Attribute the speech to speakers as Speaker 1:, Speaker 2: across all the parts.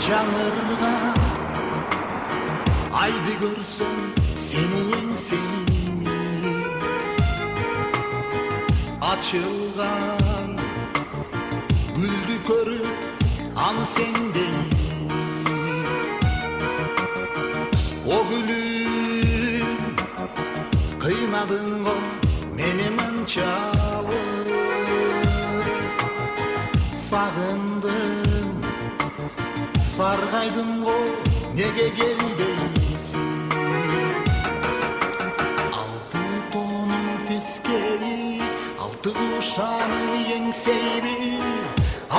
Speaker 1: жаңырға айды көрсем сенен сені açılgan gülді көріп аны сенден о гүлім қыйнадың ғой мені мұншалық сағындым сарғайдым ғой неге келбейсің алты тонын тескери алты ушаны еңсейді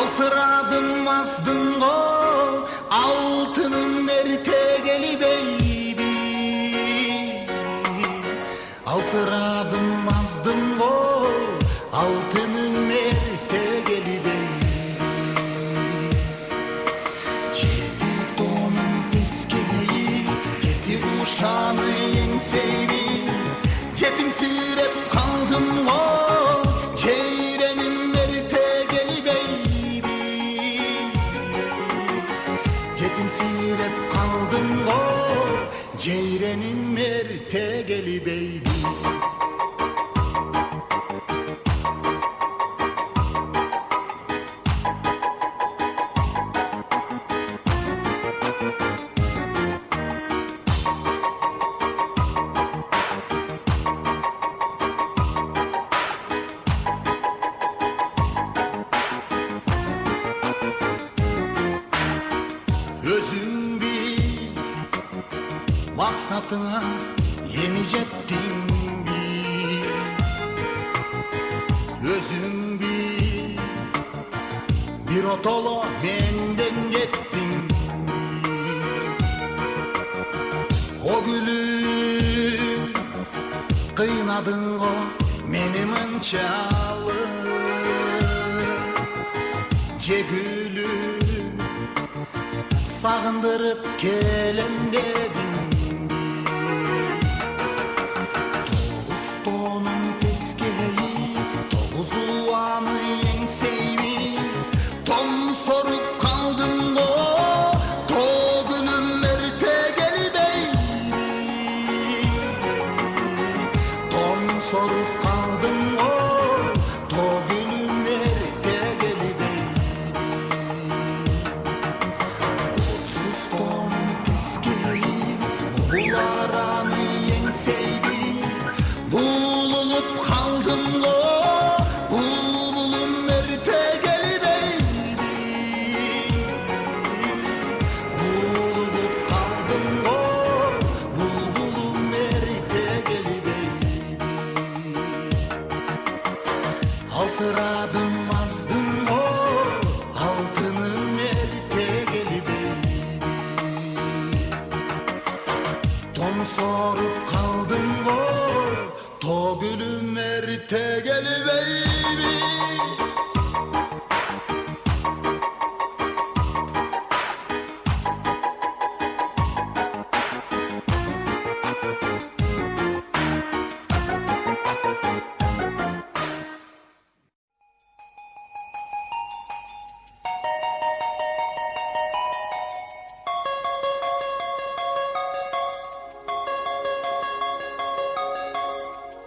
Speaker 1: алсырадым аздың ғой алтыным ерте келбейді алсырадым аздың ғой алтыным ерте келбейді жеті тонын тескери жеті ушаны еңсейді жетімсіреп қалдым ғой жейренім ерте келбейді жетімсіреп қалдым ғой жейренім ерте келбейді өзің бил мақсатыңа ені жеттің бе өзің бил бір отоло менден кеттің о гүлім қыйнадың ғой мені мұншалық же гүлім сағындырып келем дедің тоғыз тонын тескери тоғыз уаны еңсейді том соруп қалдым ғой тогүнүм ерте келбейді том соруп қалдым ғой тогүнүм ерте келбейді Bularаны еңсейді булығып қалдым ғой бұлбұлым ерте келбейді булығып қалдым ғой бұлбұлым ерте келбейді алсырадым аздым ғой алтыным ерте келбейді том соруп қалдым ғой то гүлім ерте келбейді